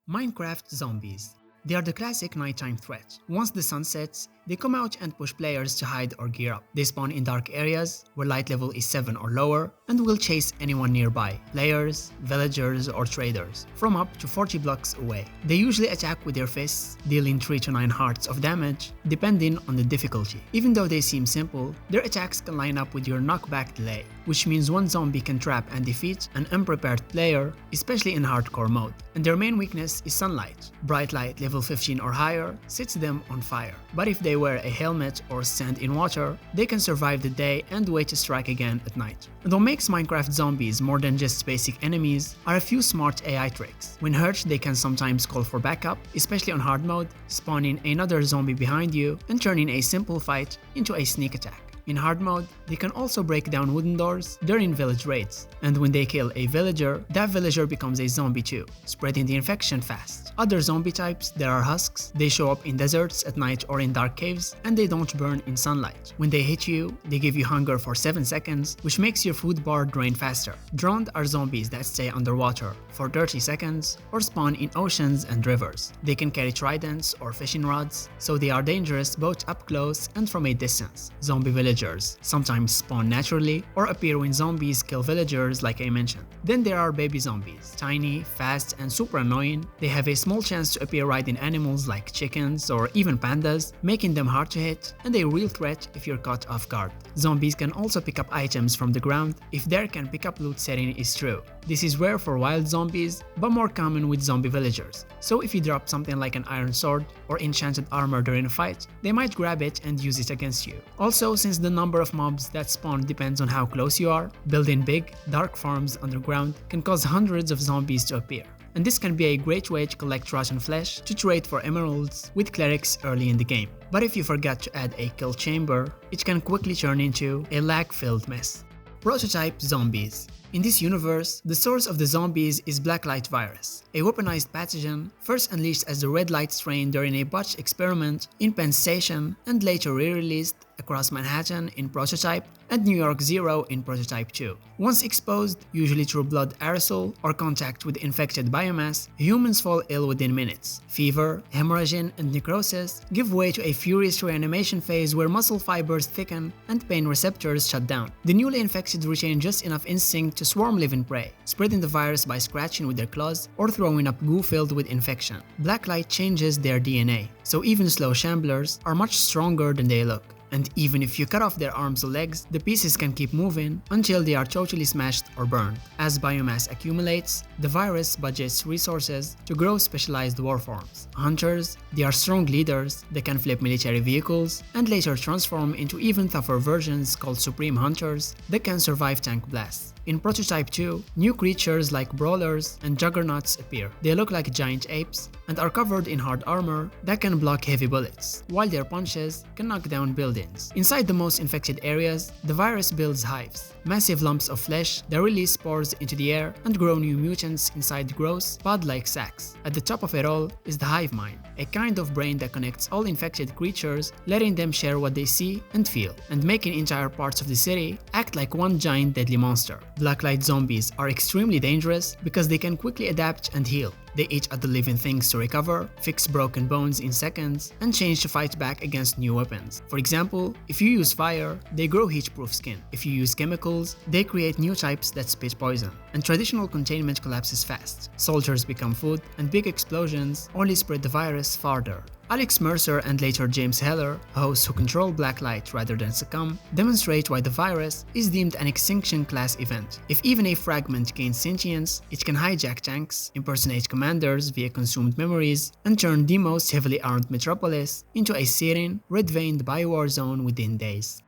Minecraft zombies. They are the classic nighttime threat. Once the sun sets, they come out and push players to hide or gear up. They spawn in dark areas where light level is 7 or lower and will chase anyone nearby, players, villagers or traders, from up to 40 blocks away. They usually attack with their fists, dealing 3 to 9 hearts of damage depending on the difficulty. Even though they seem simple, their attacks can line up with your knockback delay, which means one zombie can trap and defeat an unprepared player, especially in hardcore mode. And their main weakness is sunlight. Bright light level 15 or higher sets them on fire. But if they wear a helmet or stand in water, they can survive the day and wait to strike again at night. And what makes Minecraft zombies more than just basic enemies are a few smart AI tricks. When hurt, they can sometimes call for backup, especially on hard mode, spawning another zombie behind you and turning a simple fight into a sneak attack. In hard mode, they can also break down wooden doors during village raids, and when they kill a villager, that villager becomes a zombie too, spreading the infection fast. Other zombie types, there are husks. They show up in deserts at night or in dark caves, and they don't burn in sunlight. When they hit you, they give you hunger for 7 seconds, which makes your food bar drain faster. Drowned are zombies that stay underwater for 30 seconds or spawn in oceans and rivers. They can carry tridents or fishing rods, so they are dangerous both up close and from a distance. Zombie villagers sometimes spawn naturally or appear when zombies kill villagers like I mentioned. Then there are baby zombies, tiny, fast and super annoying. They have a small chance to appear riding animals like chickens or even pandas, making them hard to hit and a real threat if you're caught off guard. Zombies can also pick up items from the ground if their can pick up loot setting is true. This is rare for wild zombies, but more common with zombie villagers. So if you drop something like an iron sword or enchanted armor during a fight, they might grab it and use it against you. Also, since the number of mobs that spawn depends on how close you are, building big, dark farms underground can cause hundreds of zombies to appear. And this can be a great way to collect rotten flesh to trade for emeralds with clerics early in the game. But if you forgot to add a kill chamber, it can quickly turn into a lag-filled mess. Prototype zombies. In this universe, the source of the zombies is Blacklight virus, a weaponized pathogen first unleashed as the red light strain during a botched experiment in Penn Station and later re-released across Manhattan in Prototype and New York Zero in Prototype 2. Once exposed, usually through blood aerosol or contact with infected biomass, humans fall ill within minutes. Fever, hemorrhaging, and necrosis give way to a furious reanimation phase where muscle fibers thicken and pain receptors shut down. The newly infected retain just enough instinct to swarm living prey, spreading the virus by scratching with their claws or throwing up goo filled with infection. Blacklight changes their DNA, so even slow shamblers are much stronger than they look. And even if you cut off their arms or legs, the pieces can keep moving until they are totally smashed or burned. As biomass accumulates, the virus budgets resources to grow specialized warforms. Hunters, they are strong leaders that can flip military vehicles and later transform into even tougher versions called Supreme Hunters that can survive tank blasts. In Prototype 2, new creatures like brawlers and juggernauts appear. They look like giant apes and are covered in hard armor that can block heavy bullets, while their punches can knock down buildings. Inside the most infected areas, the virus builds hives, massive lumps of flesh that release spores into the air and grow new mutants inside gross, pod-like sacs. At the top of it all is the hive mind, a kind of brain that connects all infected creatures, letting them share what they see and feel, and making entire parts of the city act like one giant deadly monster. Blacklight zombies are extremely dangerous because they can quickly adapt and heal. They eat other living things to recover, fix broken bones in seconds, and change to fight back against new weapons. For example, if you use fire, they grow heat-proof skin. If you use chemicals, they create new types that spit poison. And traditional containment collapses fast. Soldiers become food, and big explosions only spread the virus farther. Alex Mercer and later James Heller, hosts who control Blacklight rather than succumb, demonstrate why the virus is deemed an extinction class event. If even a fragment gains sentience, it can hijack tanks, impersonate commanders via consumed memories, and turn the most heavily armed metropolis into a searing, red-veined biowar zone within days.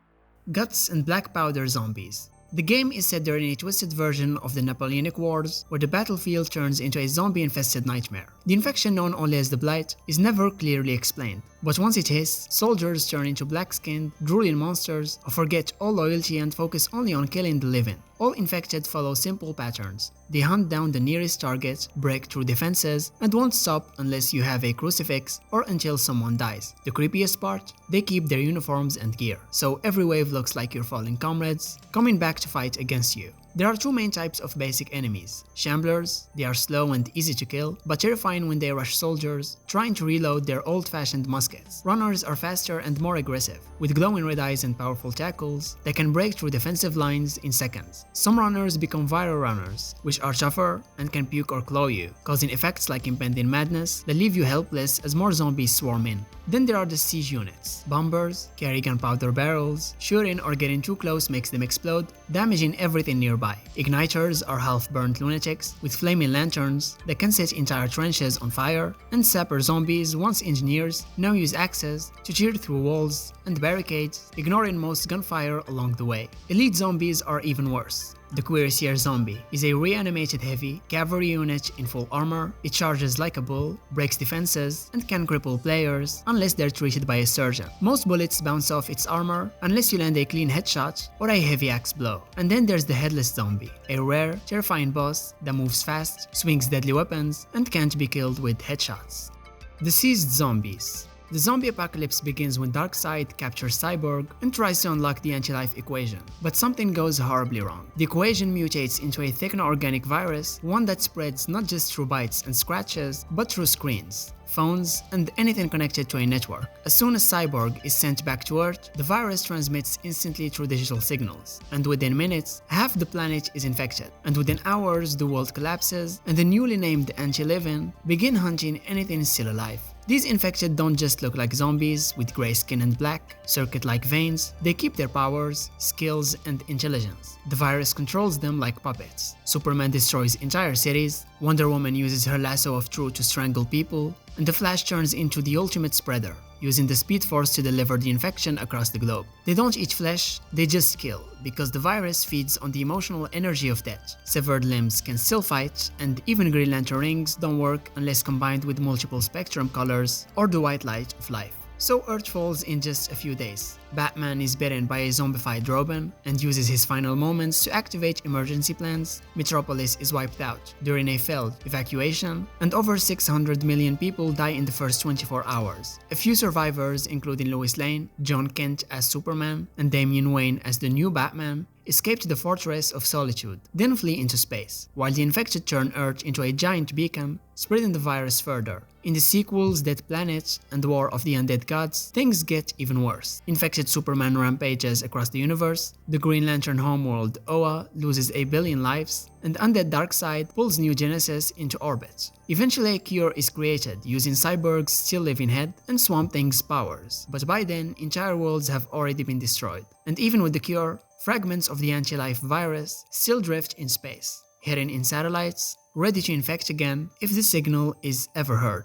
Guts and Blackpowder zombies. The game is set during a twisted version of the Napoleonic Wars, where the battlefield turns into a zombie-infested nightmare. The infection known only as the Blight is never clearly explained, but once it hits, soldiers turn into black-skinned, drooling monsters who forget all loyalty and focus only on killing the living. All infected follow simple patterns. They hunt down the nearest target, break through defenses, and won't stop unless you have a crucifix or until someone dies. The creepiest part? They keep their uniforms and gear, so every wave looks like your fallen comrades coming back to fight against you. There are two main types of basic enemies. Shamblers, they are slow and easy to kill, but terrifying when they rush soldiers, trying to reload their old-fashioned muskets. Runners are faster and more aggressive, with glowing red eyes and powerful tackles that can break through defensive lines in seconds. Some runners become viral runners, which are tougher and can puke or claw you, causing effects like impending madness that leave you helpless as more zombies swarm in. Then there are the siege units. Bombers carry gunpowder barrels. Shooting or getting too close makes them explode, damaging everything nearby. Igniters are half-burnt lunatics with flaming lanterns that can set entire trenches on fire, and sapper zombies, once engineers, now use axes to tear through walls and barricades, ignoring most gunfire along the way. Elite zombies are even worse. The Cuirassier zombie is a reanimated heavy cavalry unit in full armor. It charges like a bull, breaks defenses, and can cripple players unless they're treated by a surgeon. Most bullets bounce off its armor unless you land a clean headshot or a heavy axe blow. And then there's the Headless zombie, a rare, terrifying boss that moves fast, swings deadly weapons, and can't be killed with headshots. DCeased zombies. The zombie apocalypse begins when Darkseid captures Cyborg and tries to unlock the anti-life equation. But something goes horribly wrong. The equation mutates into a techno-organic virus, one that spreads not just through bites and scratches, but through screens, phones, and anything connected to a network. As soon as Cyborg is sent back to Earth, the virus transmits instantly through digital signals, and within minutes, half the planet is infected. And within hours, the world collapses, and the newly named Anti-Living begin hunting anything still alive. These infected don't just look like zombies with grey skin and black, circuit-like veins. They keep their powers, skills, and intelligence. The virus controls them like puppets. Superman destroys entire cities, Wonder Woman uses her lasso of truth to strangle people, and the Flash turns into the ultimate spreader, using the Speed Force to deliver the infection across the globe. They don't eat flesh, they just kill, because the virus feeds on the emotional energy of death. Severed limbs can still fight, and even Green Lantern rings don't work unless combined with multiple spectrum colors or the white light of life. So Earth falls in just a few days. Batman is bitten by a zombified Robin and uses his final moments to activate emergency plans. Metropolis is wiped out during a failed evacuation, and over 600 million people die in the first 24 hours. A few survivors, including Lois Lane, John Kent as Superman, and Damian Wayne as the new Batman, escape to the Fortress of Solitude, then flee into space, while the infected turn Earth into a giant beacon, spreading the virus further. In the sequels, Dead Planet and War of the Undead Gods, things get even worse. Infected Superman rampages across the universe, the Green Lantern homeworld Oa loses 1 billion lives, and Undead Darkseid pulls New Genesis into orbit. Eventually, a cure is created using Cyborg's still-living head and Swamp Thing's powers, but by then, entire worlds have already been destroyed. And even with the cure, fragments of the anti-life virus still drift in space, hidden in satellites, ready to infect again if the signal is ever heard.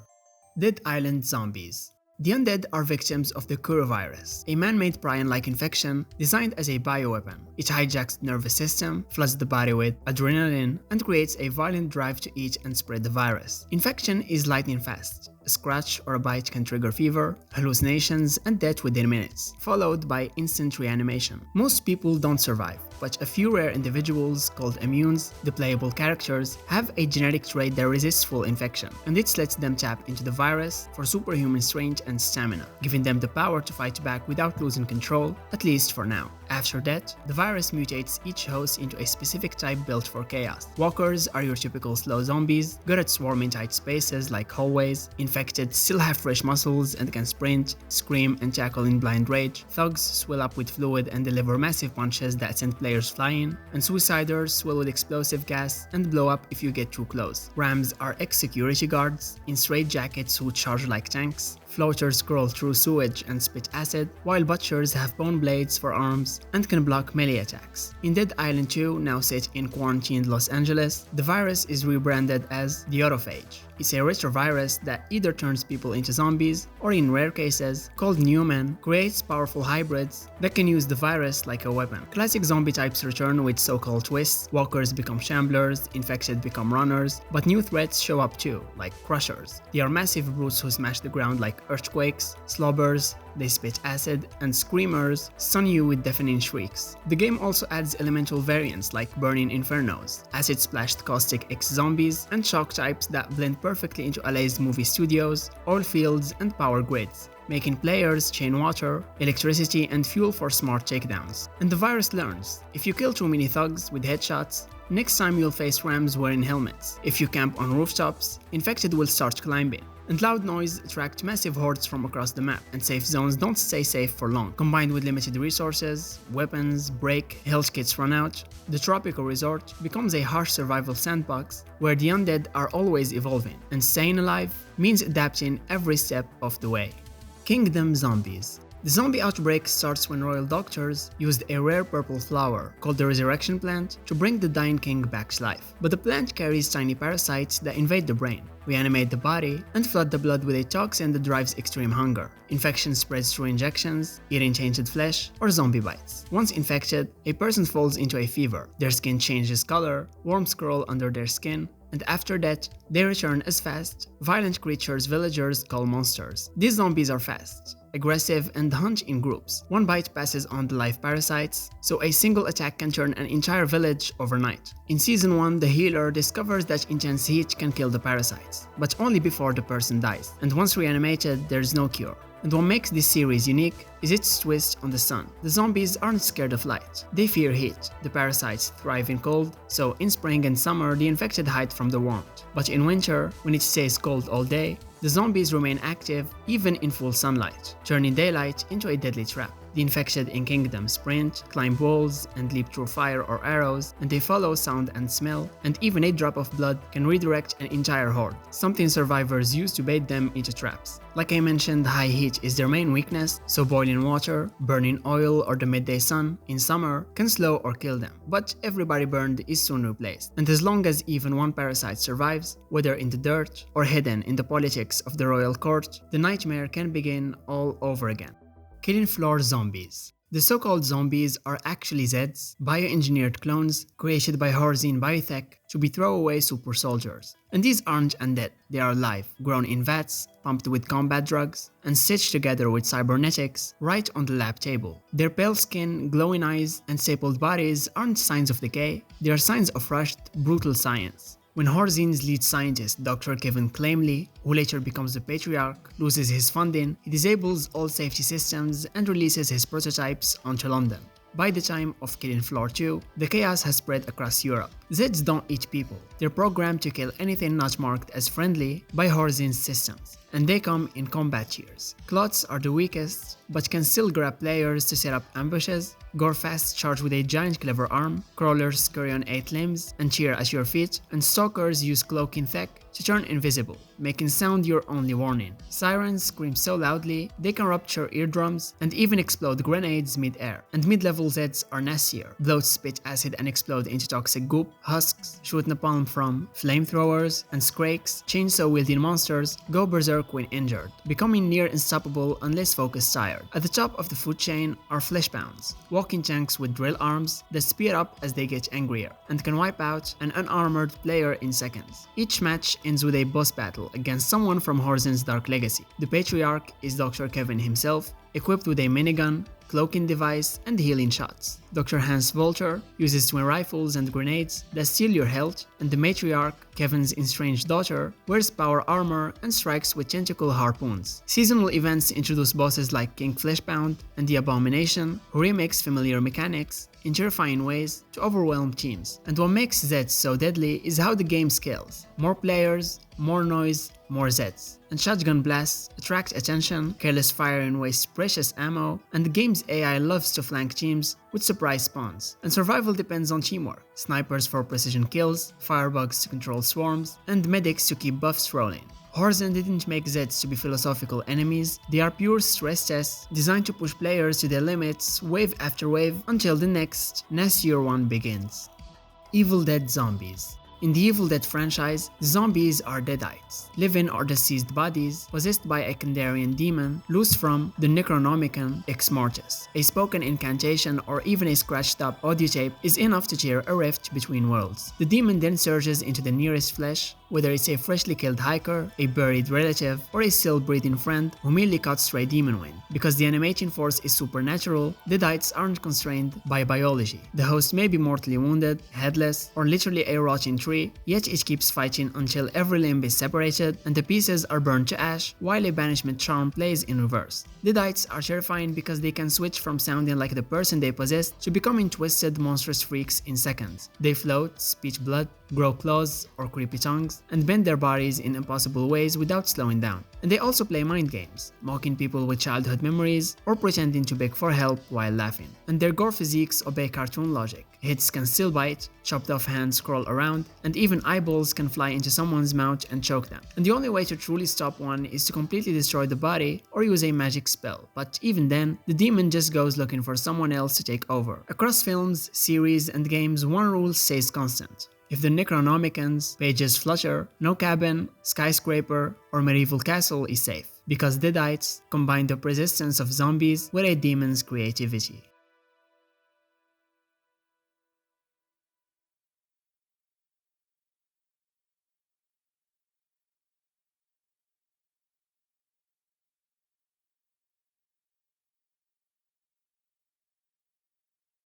Dead Island zombies. The undead are victims of the coronavirus, a man-made prion-like infection designed as a bioweapon. It hijacks the nervous system, floods the body with adrenaline, and creates a violent drive to eat and spread the virus. Infection is lightning fast. A scratch or a bite can trigger fever, hallucinations, and death within minutes, followed by instant reanimation. Most people don't survive, but a few rare individuals called immunes, the playable characters, have a genetic trait that resists full infection, and it lets them tap into the virus for superhuman strength and stamina, giving them the power to fight back without losing control, at least for now. After that, the virus mutates each host into a specific type built for chaos. Walkers are your typical slow zombies, good at swarming tight spaces like hallways. Infected still have fresh muscles and can sprint, scream, and tackle in blind rage. Thugs swell up with fluid and deliver massive punches that send players flying, and suiciders swell with explosive gas and blow up if you get too close. Rams are ex-security guards in straitjackets who charge like tanks. Floaters crawl through sewage and spit acid, while butchers have bone blades for arms and can block melee attacks. In Dead Island 2, now set in quarantined Los Angeles, the virus is rebranded as the Autophage. It's a retrovirus that either turns people into zombies or, in rare cases, called Newman, creates powerful hybrids that can use the virus like a weapon. Classic zombie types return with so-called twists. Walkers become shamblers, infected become runners, but new threats show up too, like crushers. They are massive brutes who smash the ground like earthquakes. Slobbers they spit acid, and screamers stun you with deafening shrieks. The game also adds elemental variants like burning infernos, acid-splashed caustic X-zombies, and shock types that blend perfectly into LA's movie studios, oil fields, and power grids, making players chain water, electricity, and fuel for smart takedowns. And the virus learns. If you kill too many thugs with headshots, next time you'll face rams wearing helmets. If you camp on rooftops, infected will start climbing. And loud noise attracts massive hordes from across the map, and safe zones don't stay safe for long. Combined with limited resources, weapons break, health kits run out, the tropical resort becomes a harsh survival sandbox where the undead are always evolving, and staying alive means adapting every step of the way. Kingdom Zombies. The zombie outbreak starts when royal doctors used a rare purple flower called the resurrection plant to bring the dying king back to life. But the plant carries tiny parasites that invade the brain, reanimate the body, and flood the blood with a toxin that drives extreme hunger. Infection spreads through injections, eating tainted flesh, or zombie bites. Once infected, a person falls into a fever. Their skin changes color, worms crawl under their skin, and after that, they return as fast, violent creatures villagers call monsters. These zombies are fast, aggressive, and hunt in groups. One bite passes on the live parasites, so a single attack can turn an entire village overnight. In Season 1, the healer discovers that intense heat can kill the parasites, but only before the person dies, and once reanimated, there is no cure. And what makes this series unique is its twist on the sun. The zombies aren't scared of light, they fear heat. The parasites thrive in cold, so in spring and summer the infected hide from the warmth. But in winter, when it stays cold all day, the zombies remain active even in full sunlight, turning daylight into a deadly trap. The infected in Kingdom sprint, climb walls, and leap through fire or arrows, and they follow sound and smell, and even a drop of blood can redirect an entire horde, something survivors use to bait them into traps. Like I mentioned, high heat is their main weakness, so boiling water, burning oil, or the midday sun in summer can slow or kill them. But everybody burned is soon replaced, and as long as even one parasite survives, whether in the dirt or hidden in the politics of the royal court, the nightmare can begin all over again. Killing floor zombies. The so-called zombies are actually Zeds, bioengineered clones created by Horzine Biotech to be throwaway super soldiers. And these aren't undead, they are alive, grown in vats, pumped with combat drugs, and stitched together with cybernetics right on the lab table. Their pale skin, glowing eyes, and stapled bodies aren't signs of decay, they are signs of rushed, brutal science. When Horzine's lead scientist, Dr. Kevin Clamley, who later becomes the Patriarch, loses his funding, he disables all safety systems and releases his prototypes onto London. By the time of Killing Floor 2, the chaos has spread across Europe. Zeds don't eat people, they're programmed to kill anything not marked as friendly by Horzine's systems, and they come in combat tiers. Clots are the weakest, but can still grab players to set up ambushes, Gorefast charge with a giant clever arm, Crawlers scurry on 8 limbs and cheer at your feet, and Stalkers use cloaking tech to turn invisible, making sound your only warning. Sirens scream so loudly they can rupture eardrums and even explode grenades mid-air. And mid-level Zeds are nastier. Bloats spit acid and explode into toxic goop, husks shoot napalm from flamethrowers, and Skrakes, chainsaw-wielding monsters, go berserk when injured, becoming near unstoppable unless focus tired. At the top of the food chain are fleshbounds, walking tanks with drill arms that speed up as they get angrier, and can wipe out an unarmored player in seconds. Each match ends with a boss battle against someone from Horzine's Dark Legacy. The Patriarch is Dr. Kevin himself, equipped with a minigun, cloaking device, and healing shots. Dr. Hans Volter uses twin rifles and grenades that steal your health, and the Matriarch, Kevin's estranged daughter, wears power armor and strikes with tentacle harpoons. Seasonal events introduce bosses like King Fleshbound and the Abomination, who remakes familiar mechanics in terrifying ways to overwhelm teams. And what makes Zeds so deadly is how the game scales. More players, more noise, more Zeds. And shotgun blasts attract attention, careless firing wastes precious ammo, and the game's AI loves to flank teams with surprise spawns. And survival depends on teamwork. Snipers for precision kills, firebugs to control swarms, and medics to keep buffs rolling. Horzine didn't make Zeds to be philosophical enemies, they are pure stress tests designed to push players to their limits wave after wave until the next, nastier one begins. Evil Dead Zombies. In the Evil Dead franchise, zombies are Deadites, living or deceased bodies possessed by a Kandarian demon loose from the Necronomicon Ex Mortis. A spoken incantation or even a scratched up audio tape is enough to tear a rift between worlds. The demon then surges into the nearest flesh, whether it's a freshly killed hiker, a buried relative, or a still breathing friend who merely caught stray demon wind. Because the animating force is supernatural, Deadites aren't constrained by biology. The host may be mortally wounded, headless, or literally a rotting tree, yet it keeps fighting until every limb is separated and the pieces are burned to ash, while a banishment charm plays in reverse. Deadites are terrifying because they can switch from sounding like the person they possess to becoming twisted, monstrous freaks in seconds. They float, speech blood, grow claws or creepy tongues, and bend their bodies in impossible ways without slowing down. And they also play mind games, mocking people with childhood memories or pretending to beg for help while laughing. And their gore physiques obey cartoon logic. Hits can still bite, chopped off hands crawl around, and even eyeballs can fly into someone's mouth and choke them. And the only way to truly stop one is to completely destroy the body or use a magic spell, but even then, the demon just goes looking for someone else to take over. Across films, series, and games, one rule stays constant. If the Necronomicons, pages flutter, no cabin, skyscraper, or medieval castle is safe, because Deadites combine the persistence of zombies with a demon's creativity.